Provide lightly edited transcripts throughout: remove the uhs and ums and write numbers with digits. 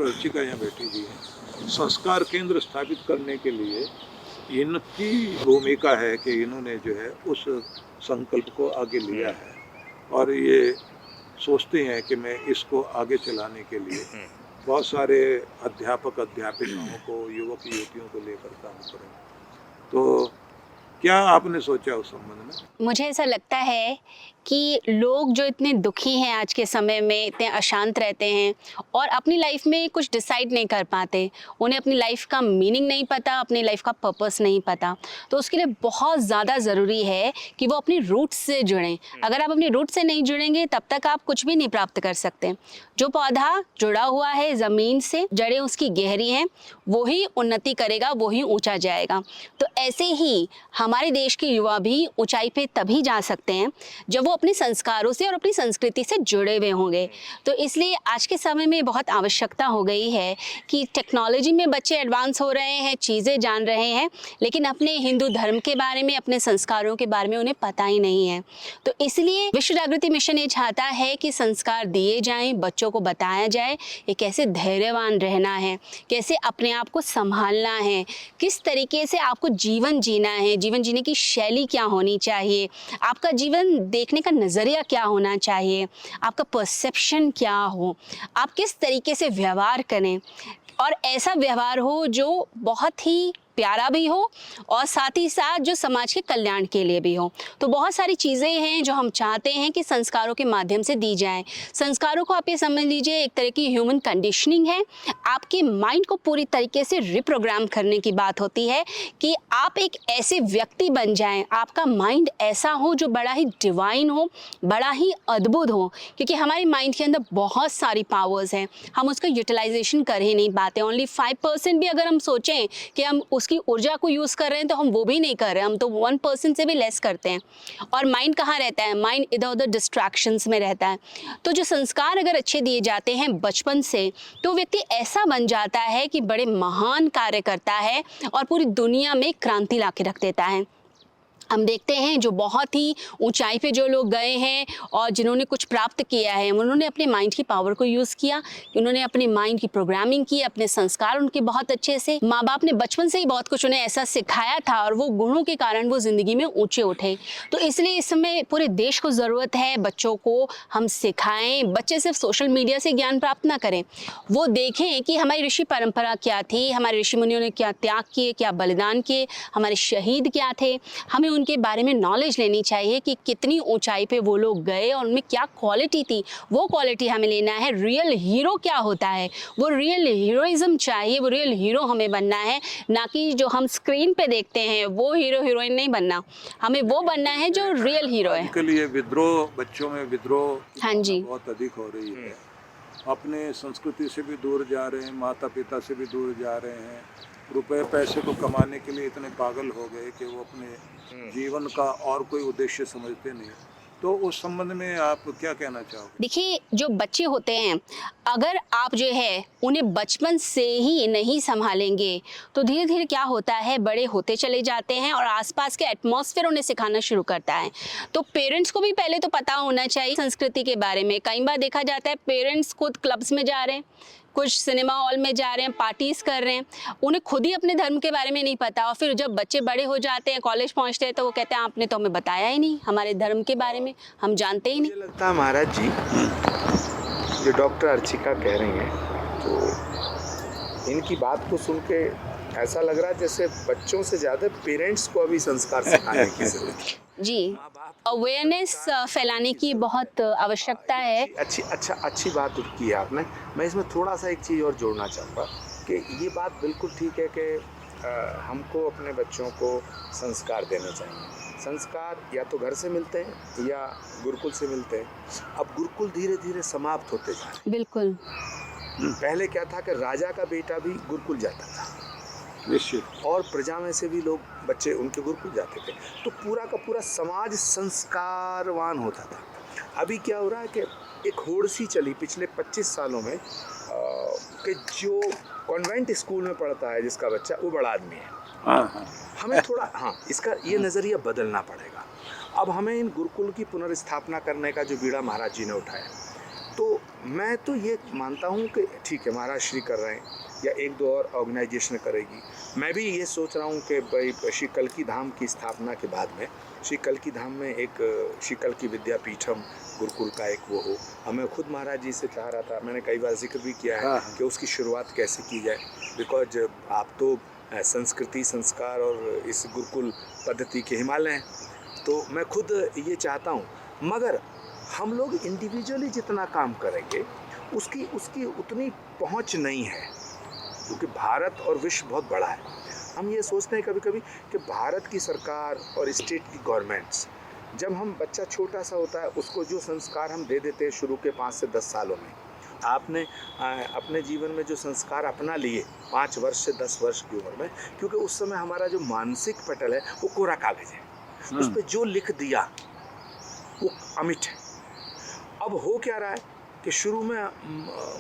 Doctor Archika यहाँ बैठी जी हैं। संस्कार केंद्र स्थापित करने के लिए इनकी भूमिका है कि इन्होंने जो है उस संकल्प को आगे लिया है और ये सोचते हैं कि मैं इसको आगे चलाने के लिए बहुत सारे अध्यापक अध्यापिकाओं को, युवक युवतियों को लेकर काम करें। तो क्या आपने सोचा उस संबंध में? मुझे ऐसा लगता है कि लोग जो इतने दुखी हैं आज के समय में, इतने अशांत रहते हैं और अपनी लाइफ में कुछ डिसाइड नहीं कर पाते, उन्हें अपनी लाइफ का मीनिंग नहीं पता, अपनी लाइफ का पर्पस नहीं पता, तो उसके लिए बहुत ज़्यादा ज़रूरी है कि वो अपनी रूट्स से जुड़ें। अगर आप अपनी रूट से नहीं जुड़ेंगे तब तक आप कुछ भी नहीं प्राप्त कर सकते। जो पौधा जुड़ा हुआ है ज़मीन से, जड़ें उसकी गहरी हैं, वो ही उन्नति करेगा, वो ही ऊँचा जाएगा। तो ऐसे ही हमारे देश के युवा भी ऊंचाई पे तभी जा सकते हैं जब वो अपने संस्कारों से और अपनी संस्कृति से जुड़े हुए होंगे। तो इसलिए आज के समय में बहुत आवश्यकता हो गई है कि टेक्नोलॉजी में बच्चे एडवांस हो रहे हैं, चीज़ें जान रहे हैं, लेकिन अपने हिंदू धर्म के बारे में, अपने संस्कारों के बारे में उन्हें पता ही नहीं है। तो इसलिए विश्व जागृति मिशन ये चाहता है कि संस्कार दिए जाएं, बच्चों को बताया जाए कि कैसे धैर्यवान रहना है, कैसे अपने आप को संभालना है, किस तरीके से आपको जीवन जीना है, जीवन जीने की शैली क्या होनी चाहिए, आपका जीवन देखने का नज़रिया क्या होना चाहिए, आपका परसेप्शन क्या हो, आप किस तरीके से व्यवहार करें और ऐसा व्यवहार हो जो बहुत ही प्यारा भी हो और साथ ही साथ जो समाज के कल्याण के लिए भी हो। तो बहुत सारी चीज़ें हैं जो हम चाहते हैं कि संस्कारों के माध्यम से दी जाएं। संस्कारों को आप ये समझ लीजिए एक तरह की ह्यूमन कंडीशनिंग है। आपके माइंड को पूरी तरीके से रिप्रोग्राम करने की बात होती है कि आप एक ऐसे व्यक्ति बन जाएं, आपका माइंड ऐसा हो जो बड़ा ही डिवाइन हो, बड़ा ही अद्भुत हो, क्योंकि हमारे माइंड के अंदर बहुत सारी पावर्स हैं, हम उसका यूटिलाइजेशन कर ही नहीं पाते। ओनली 5% भी अगर हम सोचें कि हम उसकी ऊर्जा को यूज़ कर रहे हैं तो हम वो भी नहीं कर रहे हैं, हम तो 1% से भी लेस करते हैं। और माइंड कहाँ रहता है? माइंड इधर उधर डिस्ट्रैक्शंस में रहता है। तो जो संस्कार अगर अच्छे दिए जाते हैं बचपन से, तो व्यक्ति ऐसा बन जाता है कि बड़े महान कार्य करता है और पूरी दुनिया में क्रांति ला के रख देता है। हम देखते हैं जो बहुत ही ऊंचाई पे जो लोग गए हैं और जिन्होंने कुछ प्राप्त किया है, उन्होंने अपने माइंड की पावर को यूज़ किया, उन्होंने अपने माइंड की प्रोग्रामिंग की, अपने संस्कार उनके बहुत अच्छे से, माँ बाप ने बचपन से ही बहुत कुछ उन्हें ऐसा सिखाया था और वो गुणों के कारण वो ज़िंदगी में ऊँचे उठे। तो इसलिए इस समय पूरे देश को ज़रूरत है बच्चों को हम सिखाएँ। बच्चे सिर्फ सोशल मीडिया से ज्ञान प्राप्त ना करें, वो देखें कि हमारी ऋषि परंपरा क्या थी, हमारे ऋषि मुनियों ने क्या त्याग किए, क्या बलिदान किए, हमारे शहीद क्या थे। हमें उनके बारे में नॉलेज लेनी चाहिए कि कितनी ऊंचाई पे वो लोग गए और उनमें क्या क्वालिटी थी, वो क्वालिटी हमें लेना है। रियल हीरो क्या होता है, वो रियल हीरोइज्म चाहिए, वो रियल हीरो हमें बनना है, ना कि जो हम स्क्रीन पे देखते हैं वो हीरो हीरोइन नहीं बनना, हमें वो बनना है जो रियल हीरो है। आजकल ये विद्रोह, बच्चों में विद्रोह की हाँ जी, भावना बहुत अधिक हो रही है। अपने संस्कृति से भी दूर जा रहे हैं, माता पिता से भी दूर जा रहे हैं, रुपए पैसे को कमाने के लिए इतने पागल हो गए कि वो अपने जीवन का और कोई उद्देश्य समझते नहीं। तो उस संबंध में आप क्या कहना चाहोगे? देखिए जो बच्चे होते हैं, अगर आप जो है उन्हें बचपन से ही नहीं संभालेंगे तो धीरे धीरे क्या होता है, बड़े होते चले जाते हैं और आसपास के एटमॉस्फेयर उन्हें सिखाना शुरू करता है। तो पेरेंट्स को भी पहले तो पता होना चाहिए संस्कृति के बारे में। कई बार देखा जाता है पेरेंट्स खुद क्लब्स में जा रहे हैं, कुछ सिनेमा हॉल में जा रहे हैं, पार्टीज़ कर रहे हैं, उन्हें खुद ही अपने धर्म के बारे में नहीं पता और फिर जब बच्चे बड़े हो जाते हैं, कॉलेज पहुंचते हैं तो वो कहते हैं आपने तो हमें बताया ही नहीं, हमारे धर्म के बारे में हम जानते ही नहीं। मुझे लगता है महाराज जी, जो डॉक्टर अर्चिका कह रही हैं, तो इनकी बात को सुन के ऐसा लग रहा है जैसे बच्चों से ज़्यादा पेरेंट्स को अभी संस्कार सिखाने की जरूरत है। जी, अवेयरनेस फैलाने की बहुत आवश्यकता है। अच्छी बात की है आपने। मैं इसमें थोड़ा सा एक चीज़ और जोड़ना चाहूँगा कि ये बात बिल्कुल ठीक है कि हमको अपने बच्चों को संस्कार देने चाहिए। संस्कार या तो घर से मिलते हैं या गुरुकुल से मिलते हैं। अब गुरुकुल धीरे धीरे समाप्त होते जा रहे हैं। बिल्कुल। पहले क्या था कि राजा का बेटा भी गुरुकुल जाता था, निश्चित, और प्रजा में से भी लोग बच्चे उनके गुरुकुल जाते थे, तो पूरा का पूरा समाज संस्कारवान होता था। अभी क्या हो रहा है कि एक होड़ सी चली पिछले 25 सालों में कि जो कॉन्वेंट स्कूल में पढ़ता है जिसका बच्चा, वो बड़ा आदमी है। हमें थोड़ा इसका ये नज़रिया बदलना पड़ेगा। अब हमें इन गुरुकुल की पुनर्स्थापना करने का जो बीड़ा महाराज जी ने उठाया, तो मैं तो ये मानता हूँ कि ठीक है महाराष्ट्र कर रहे हैं या एक दो और ऑर्गेनाइजेशन करेगी। मैं भी ये सोच रहा हूँ कि भाई श्री कल्की धाम की स्थापना के बाद में श्री कल्की धाम में एक श्री कल्की विद्यापीठम गुरुकुल का एक वो हो। हमें खुद महाराज जी से चाह रहा था, मैंने कई बार जिक्र भी किया है हाँ। कि उसकी शुरुआत कैसे की जाए, बिकॉज आप तो संस्कृति संस्कार और इस गुरुकुल पद्धति के हिमालय हैं, तो मैं खुद ये चाहता हूँ। मगर हम लोग इंडिविजुअली जितना काम करेंगे उसकी उतनी पहुँच नहीं है, क्योंकि भारत और विश्व बहुत बड़ा है। हम ये सोचते हैं कभी कभी कि भारत की सरकार और स्टेट की गवर्नमेंट्स, जब हम बच्चा छोटा सा होता है उसको जो संस्कार हम दे देते हैं शुरू के 5 से 10 सालों में, आपने अपने जीवन में जो संस्कार अपना लिए 5 वर्ष से 10 वर्ष की उम्र में, क्योंकि उस समय हमारा जो मानसिक पटल है वो कोरा कागज है, उस पर जो लिख दिया वो अमिट है। अब हो क्या रहा है कि शुरू में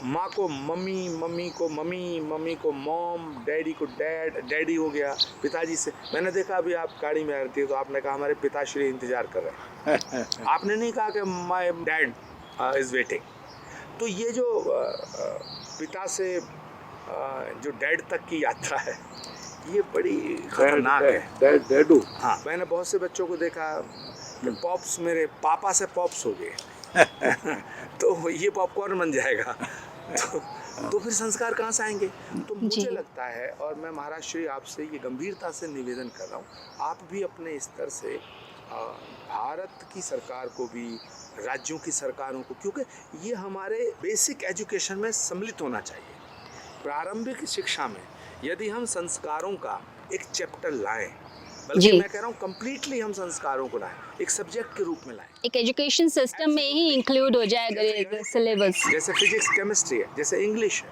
माँ को मम्मी, मम्मी को मम्मी, मम्मी को मॉम, डैडी को डैड, डैडी हो गया पिताजी से। मैंने देखा अभी आप गाड़ी में आती है तो आपने कहा हमारे पिताश्री इंतजार कर रहे हैं आपने नहीं कहा कि माय डैड इज़ वेटिंग। तो ये जो पिता से जो डैड तक की यात्रा है ये बड़ी खतरनाक है। डैडू। हाँ, मैंने बहुत से बच्चों को देखा कि पॉप्स मेरे पापा से पॉप्स हो गए तो ये पॉपकॉर्न बन जाएगा तो फिर संस्कार कहाँ से आएंगे। तो मुझे लगता है, और मैं महाराज श्री आपसे ये गंभीरता से निवेदन कर रहा हूँ, आप भी अपने स्तर से भारत की सरकार को भी, राज्यों की सरकारों को, क्योंकि ये हमारे बेसिक एजुकेशन में सम्मिलित होना चाहिए। प्रारंभिक शिक्षा में यदि हम संस्कारों का एक चैप्टर लाएं, बल्कि मैं कह रहा हूँ कंप्लीटली हम संस्कारों को लाएं, एक सब्जेक्ट के रूप में लाएं, एक एजुकेशन सिस्टम में ही इंक्लूड हो जाए अगर सिलेबस। जैसे फिजिक्स केमिस्ट्री है, जैसे इंग्लिश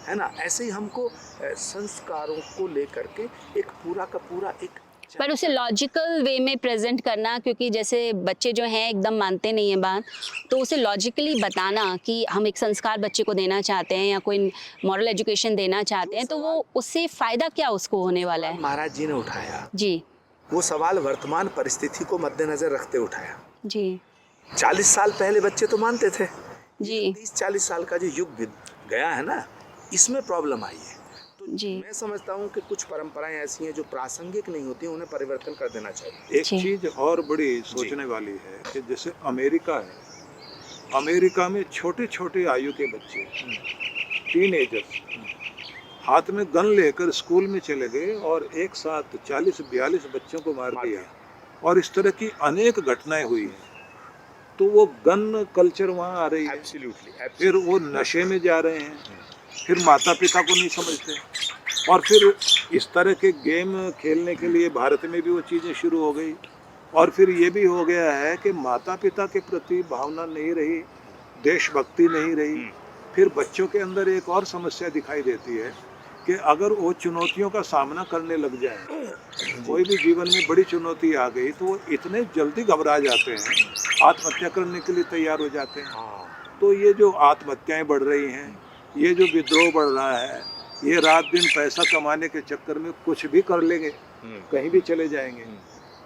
है ना, ऐसे ही हमको संस्कारों को लेकर के एक पूरा का पूरा एक, पर उसे लॉजिकल वे में प्रेजेंट करना, क्योंकि जैसे बच्चे जो हैं एकदम मानते नहीं हैं बात, तो उसे लॉजिकली बताना कि हम एक संस्कार बच्चे को देना चाहते हैं या कोई मॉरल एजुकेशन देना चाहते हैं, तो वो उससे फ़ायदा क्या उसको होने वाला है। महाराज जी ने उठाया जी, वो सवाल वर्तमान परिस्थिति को मद्देनजर रखते उठाया। जी 40 साल पहले बच्चे तो मानते थे, जी 30-40 साल का जो युग गया है ना, इसमें प्रॉब्लम आई है। तो जी। मैं समझता हूँ कि कुछ परंपराएं ऐसी हैं जो प्रासंगिक नहीं होती, उन्हें परिवर्तन कर देना चाहिए। एक चीज और बड़ी सोचने वाली है कि जैसे अमेरिका है, अमेरिका में छोटे छोटे आयु के बच्चे, टीनेजर्स, हाथ में गन लेकर स्कूल में चले गए और एक साथ 40-42 बच्चों को मार दिया, और इस तरह की अनेक घटनाएं हुई हैं। तो वो गन कल्चर वहाँ आ रही है, फिर वो नशे में जा रहे हैं, फिर माता पिता को नहीं समझते, और फिर इस तरह के गेम खेलने के लिए भारत में भी वो चीज़ें शुरू हो गई, और फिर ये भी हो गया है कि माता पिता के प्रति भावना नहीं रही, देशभक्ति नहीं रही। फिर बच्चों के अंदर एक और समस्या दिखाई देती है कि अगर वो चुनौतियों का सामना करने लग जाए, कोई भी जीवन में बड़ी चुनौती आ गई, तो वो इतने जल्दी घबरा जाते हैं, आत्महत्या करने के लिए तैयार हो जाते हैं। तो ये जो आत्महत्याएं बढ़ रही हैं, ये जो विद्रोह बढ़ रहा है, ये रात दिन पैसा कमाने के चक्कर में कुछ भी कर लेंगे, कहीं भी चले जाएंगे।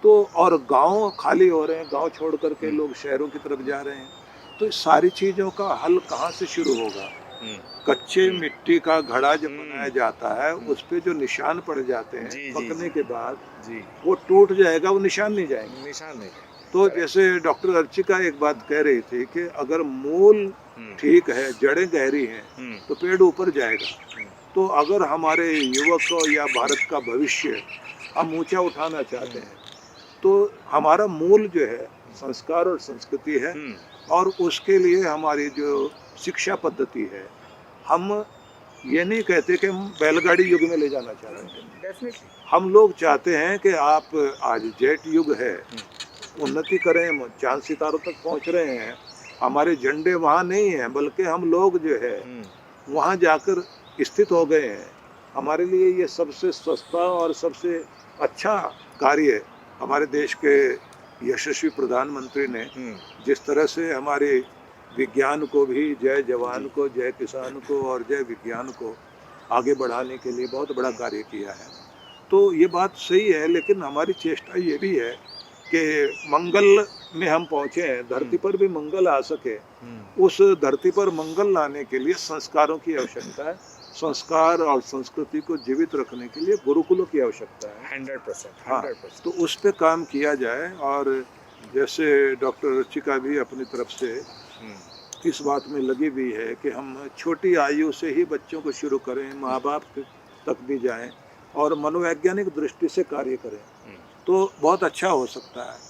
तो और गांव खाली हो रहे हैं, गांव छोड़ करके लोग शहरों की तरफ जा रहे हैं। तो इस सारी चीज़ों का हल कहाँ से शुरू होगा। कच्चे मिट्टी का घड़ा जब बनाया जाता है, उस पे जो निशान पड़ जाते हैं पकने के बाद, वो टूट जाएगा, वो निशान नहीं जाएंगे। तो जैसे डॉक्टर अर्चिका एक बात कह रही थी कि अगर मूल ठीक है, जड़ें गहरी हैं, तो पेड़ ऊपर जाएगा। तो अगर हमारे युवक या भारत का भविष्य हम ऊंचा उठाना चाहते हैं, तो हमारा मूल जो है संस्कार और संस्कृति है, और उसके लिए हमारी जो शिक्षा पद्धति है, हम ये नहीं कहते कि हम बैलगाड़ी युग में ले जाना चाहते हैं। हम लोग चाहते हैं कि आप आज जेट युग है, उन्नति करें, चांद सितारों तक पहुंच रहे हैं, हमारे झंडे वहाँ नहीं हैं, बल्कि हम लोग जो है वहाँ जाकर स्थित हो गए हैं। हमारे लिए ये सबसे सस्ता और सबसे अच्छा कार्य हमारे देश के यशस्वी प्रधानमंत्री ने जिस तरह से हमारे विज्ञान को भी, जय जवान को, जय किसान को और जय विज्ञान को आगे बढ़ाने के लिए बहुत बड़ा कार्य किया है। तो ये बात सही है, लेकिन हमारी चेष्टा ये भी है कि मंगल में हम पहुंचे हैं, धरती पर भी मंगल आ सके, हम्म, उस धरती पर मंगल लाने के लिए संस्कारों की आवश्यकता है। संस्कार और संस्कृति को जीवित रखने के लिए गुरुकुलों की आवश्यकता है। 100%, हाँ, 100%। तो उस पे काम किया जाए। और जैसे डॉक्टर रुचिका भी अपनी तरफ से हम्म, इस बात में लगी हुई है कि हम छोटी आयु से ही बच्चों को शुरू करें, माँ बाप तक भी जाएं और मनोवैज्ञानिक दृष्टि से कार्य करें, हम्म, तो बहुत अच्छा हो सकता है।